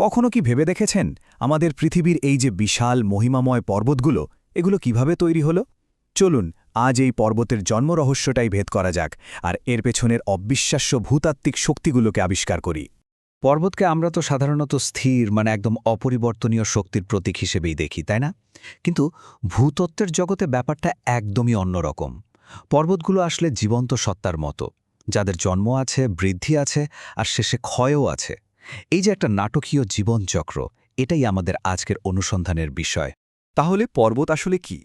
কখনো কি ভেবে দেখেছেন আমাদের পৃথিবীর এই যে বিশাল মহিমাময় পর্বতগুলো এগুলো কিভাবে তৈরি হলো? চলুন আজ এই পর্বতের জন্মরহস্যটাই ভেদ করা যাক আর এর পেছনের অবিশ্বাস্য ভূতাত্ত্বিক শক্তিগুলোকে আবিষ্কার করি। পর্বতকে আমরা তো সাধারণত স্থির একদম অপরিবর্তনীয় শক্তির প্রতীক হিসেবেই দেখি, তাই না? কিন্তু ভূতত্ত্বের জগতে ব্যাপারটা একদমই অন্যরকম। পর্বতগুলো আসলে জীবন্ত সত্তার মতো, যাদের জন্ম আছে, বৃদ্ধি আছে, আর শেষে ক্ষয়ও আছে। এই যে একটা নাটকীয় জীবনচক্র, এটাই আমাদের আজকের অনুসন্ধানের বিষয়। তাহলে পর্বত আসলে কি?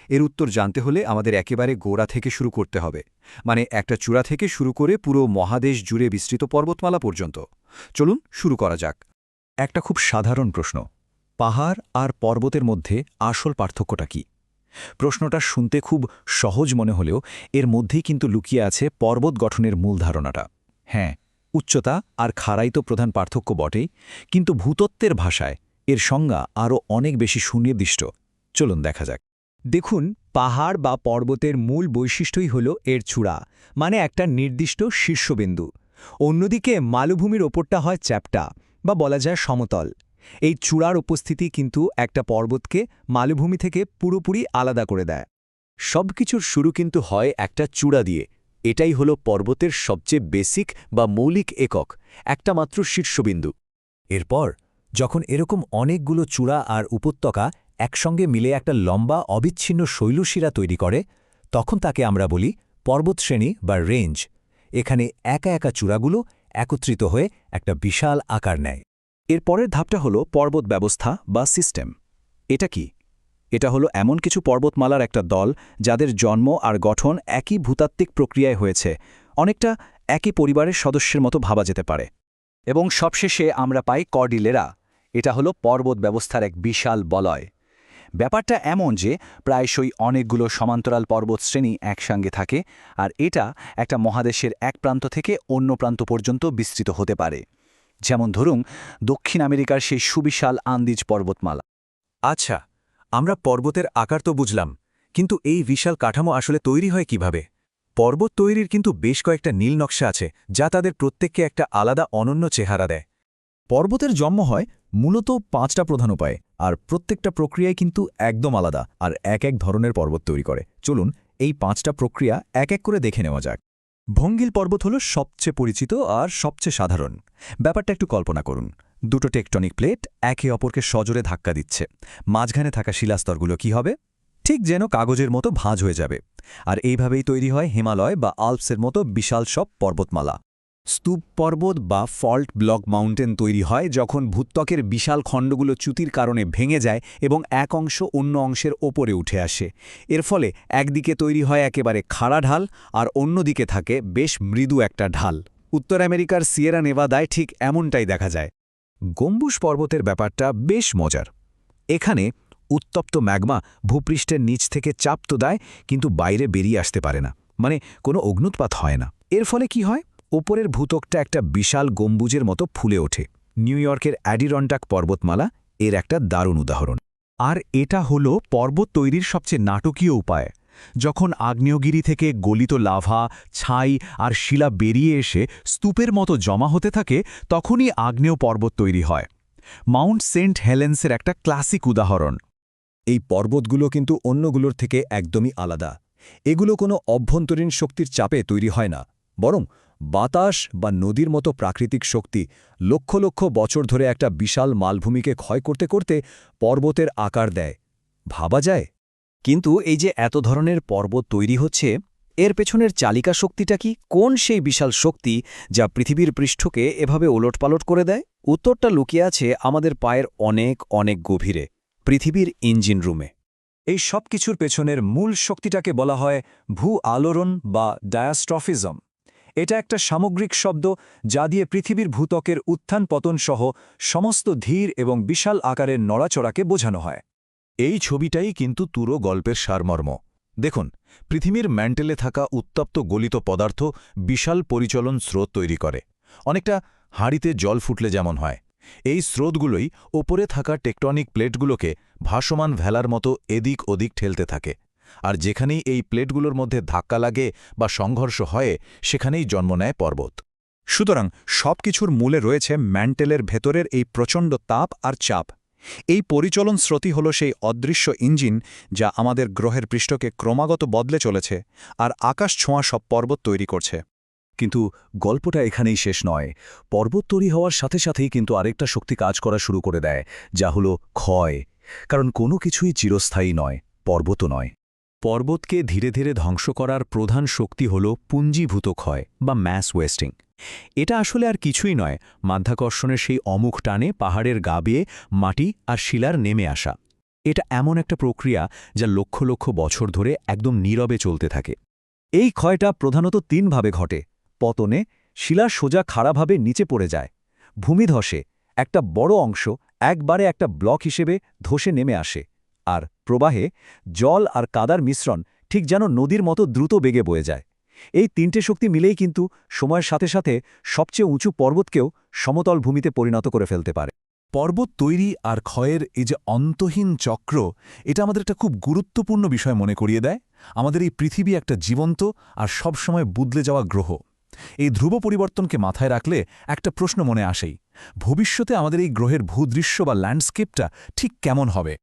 এর উত্তর জানতে হলে আমাদের একেবারে গোড়া থেকে শুরু করতে হবে, মানে একটা চূড়া থেকে শুরু করে পুরো মহাদেশ জুড়ে বিস্তৃত পর্বতমালা পর্যন্ত। চলুন শুরু করা যাক। একটা খুব সাধারণ প্রশ্ন, পাহাড় আর পর্বতের মধ্যে আসল পার্থক্যটা কি? প্রশ্নটা শুনতে খুব সহজ মনে হলেও এর মধ্যেই কিন্তু লুকিয়ে আছে পর্বত গঠনের মূল ধারণাটা। হ্যাঁ, উচ্চতা আর খাড়াই তো প্রধান পার্থক্য বটেই, কিন্তু ভূতত্ত্বের ভাষায় এর সংজ্ঞা আরও অনেক বেশি সুনির্দিষ্ট। চলুন দেখা যাক। দেখুন, পাহাড় বা পর্বতের মূল বৈশিষ্ট্যই হল এর চূড়া, মানে একটা নির্দিষ্ট শীর্ষবিন্দু। অন্যদিকে মালভূমির ওপরটা হয় চ্যাপ্টা বা বলা যায় সমতল। এই চূড়ার উপস্থিতি কিন্তু একটা পর্বতকে মালভূমি থেকে পুরোপুরি আলাদা করে দেয়। সবকিছুর শুরু কিন্তু হয় একটা চূড়া দিয়ে। এটাই হলো পর্বতের সবচেয়ে বেসিক বা মৌলিক একক, একটা মাত্র শীর্ষবিন্দু। এরপর যখন এরকম অনেকগুলো চূড়া আর উপত্যকা একসঙ্গে মিলে একটা লম্বা অবিচ্ছিন্ন শৈলশিরা তৈরি করে, তখন তাকে আমরা বলি পর্বতশ্রেণী বা রেঞ্জ। এখানে একা একা চূড়াগুলো একত্রিত হয়ে একটা বিশাল আকার নেয়। এর পরের ধাপটা হলো পর্বত ব্যবস্থা বা সিস্টেম। এটা কি? এটা হলো এমন কিছু পর্বতমালার একটা দল যাদের জন্ম আর গঠন একই ভূতাত্ত্বিক প্রক্রিয়ায় হয়েছে, অনেকটা একই পরিবারের সদস্যের মতো ভাবা যেতে পারে। এবং সবশেষে আমরা পাই কর্ডিলেরা। এটা হলো পর্বত ব্যবস্থার এক বিশাল বলয়। ব্যাপারটা এমন যে প্রায়শই অনেকগুলো সমান্তরাল পর্বতশ্রেণী একসঙ্গে থাকে, আর এটা একটা মহাদেশের এক প্রান্ত থেকে অন্য প্রান্ত পর্যন্ত বিস্তৃত হতে পারে। যেমন ধরুন, দক্ষিণ আমেরিকার সেই সুবিশাল আন্দিজ পর্বতমালা। আচ্ছা, আমরা পর্বতের আকার তো বুঝলাম, কিন্তু এই বিশাল কাঠামো আসলে তৈরি হয় কিভাবে? পর্বত তৈরির কিন্তু বেশ কয়েকটা নীল নকশা আছে, যা তাদের প্রত্যেককে একটা আলাদা অনন্য চেহারা দেয়। পর্বতের জন্ম হয় মূলত 5টা প্রধান উপায়ে, আর প্রত্যেকটা প্রক্রিয়ায় কিন্তু একদম আলাদা আর এক এক ধরনের পর্বত তৈরি করে। চলুন এই 5টা প্রক্রিয়া এক এক করে দেখে নেওয়া যাক। ভঙ্গিল পর্বত হল সবচেয়ে পরিচিত আর সবচেয়ে সাধারণ। ব্যাপারটা একটু কল্পনা করুন, দুটো টেকটনিক প্লেট একে অপরকে সজোরে ধাক্কা দিচ্ছে। মাঝখানে থাকা শিলাস্তরগুলো কি হবে? ঠিক যেন কাগজের মতো ভাঁজ হয়ে যাবে। আর এইভাবেই তৈরি হয় হিমালয় বা আল্পসের মতো বিশাল সব পর্বতমালা। স্তূপ পর্বত বা ফল্ট ব্লক মাউন্টেন তৈরি হয় যখন ভূত্বকের বিশাল খণ্ডগুলো চ্যুতির কারণে ভেঙে যায় এবং এক অংশ অন্য অংশের ওপরে উঠে আসে। এর ফলে একদিকে তৈরি হয় একেবারে খাড়া ঢাল আর অন্যদিকে থাকে বেশ মৃদু একটা ঢাল। উত্তর আমেরিকার সিয়েরা নেভাদায় ঠিক এমনটাই দেখা যায়। গম্বুজ পর্বতের ব্যাপারটা বেশ মজার। এখানে উত্তপ্ত ম্যাগমা ভূপৃষ্ঠের নিচ থেকে চাপ তো দেয়, কিন্তু বাইরে বেরিয়ে আসতে পারে না, মানে কোনো অগ্নুৎপাত হয় না। এর ফলে কি হয়? ওপরের ভূত্বকটা একটা বিশাল গম্বুজের মতো ফুলে ওঠে। নিউ ইয়র্কের অ্যাডিরন্টাক পর্বতমালা এর একটা দারুণ উদাহরণ। আর এটা হলো পর্বত তৈরির সবচেয়ে নাটকীয় উপায়। যখন আগ্নেয়গিরি থেকে গলিত লাভা, ছাই আর শিলা বেরিয়ে এসে স্তূপের মতো জমা হতে থাকে, তখনই আগ্নেয় পর্বত তৈরি হয়। মাউন্ট সেন্ট হেলেন্সের একটা ক্লাসিক উদাহরণ। এই পর্বতগুলো কিন্তু অন্যগুলোর থেকে একদমই আলাদা। এগুলো কোনো অভ্যন্তরীণ শক্তির চাপে তৈরি হয় না, বরং বাতাস বা নদীর মতো প্রাকৃতিক শক্তি লক্ষ লক্ষ বছর ধরে একটা বিশাল মালভূমিকে ক্ষয় করতে করতে পর্বতের আকার দেয়। ভাবা যায়? কিন্তু এই যে এত ধরনের পর্বত তৈরি হচ্ছে, এর পেছনের চালিকা শক্তিটা কি? কোন সেই বিশাল শক্তি যা পৃথিবীর পৃষ্ঠকে এভাবে ওলটপালট করে দেয়? উত্তরটা লুকিয়ে আছে আমাদের পায়ের অনেক অনেক গভীরে, পৃথিবীর ইঞ্জিন রুমে। এই সব কিছুর পেছনের মূল শক্তিটাকে বলা হয় ভূ আলোড়ন বা ডায়াস্ট্রফিজম। এটা একটা সামগ্রিক শব্দ যা দিয়ে পৃথিবীর ভূত্বকের উত্থান পতন সহ সমস্ত ধীর এবং বিশাল আকারের নড়াচড়াকে বোঝানো হয়। এই ছবিটাই কিন্তু পুরো গল্পের সারমর্ম। দেখুন, পৃথিবীর ম্যান্টেলে থাকা উত্তপ্ত গলিত পদার্থ বিশাল পরিচলন স্রোত তৈরি করে, অনেকটা হাঁড়িতে জল ফুটলে যেমন হয়। এই স্রোতগুলোই ওপরে থাকা টেকটনিক প্লেটগুলোকে ভাসমান ভেলার মতো এদিক ওদিক ঠেলতে থাকে, আর যেখানেই এই প্লেটগুলোর মধ্যে ধাক্কা লাগে বা সংঘর্ষ হয়, সেখানেই জন্ম নেয় পর্বত। সুতরাং সবকিছুর মূলে রয়েছে ম্যান্টেলের ভেতরের এই প্রচণ্ড তাপ আর চাপ। এই পরিচলন স্রোতই হল সেই অদৃশ্য ইঞ্জিন যা আমাদের গ্রহের পৃষ্ঠকে ক্রমাগত বদলে চলেছে আর আকাশ ছোঁয়া সব পর্বত তৈরি করছে। কিন্তু গল্পটা এখানেই শেষ নয়। পর্বত তৈরি হওয়ার সাথে সাথেই কিন্তু আরেকটা শক্তি কাজ করা শুরু করে দেয়, যা হলো ক্ষয়। কারণ কোনো কিছুই চিরস্থায়ী নয়, পর্বতও নয়। পর্বতকে ধীরে ধীরে ধ্বংস করার প্রধান শক্তি হল পুঞ্জীভূত ক্ষয় বা ম্যাস ওয়েস্টিং। এটা আসলে আর কিছুই নয়, মাধ্যাকর্ষণের সেই অমুখ টানে পাহাড়ের গা বেয়ে মাটি আর শিলার নেমে আসা। এটা এমন একটা প্রক্রিয়া যা লক্ষ লক্ষ বছর ধরে একদম নীরবে চলতে থাকে। এই ক্ষয়টা প্রধানত তিনভাবে ঘটে। পতনে শিলা সোজা খাড়াভাবে নিচে পড়ে যায়। ভূমিধসে একটা বড় অংশ একবারে একটা ব্লক হিসেবে ধসে নেমে আসে। আর প্রবাহে জল আর কাদার মিশ্রণ ঠিক যেন নদীর মতো দ্রুত বেগে বয়ে যায়। এই তিনটে শক্তি মিলেই কিন্তু সময়ের সাথে সাথে সবচেয়ে উঁচু পর্বতকেও সমতল ভূমিতে পরিণত করে ফেলতে পারে। পর্বত তৈরি আর ক্ষয়ের এই যে অন্তহীন চক্র, এটা আমাদের একটা খুব গুরুত্বপূর্ণ বিষয় মনে করিয়ে দেয়। আমাদের এই পৃথিবী একটা জীবন্ত আর সবসময় বদলে যাওয়া গ্রহ। এই ধ্রুব পরিবর্তনকে মাথায় রাখলে একটা প্রশ্ন মনে আসেই, ভবিষ্যতে আমাদের এই গ্রহের ভূদৃশ্য বা ল্যান্ডস্কেপটা ঠিক কেমন হবে?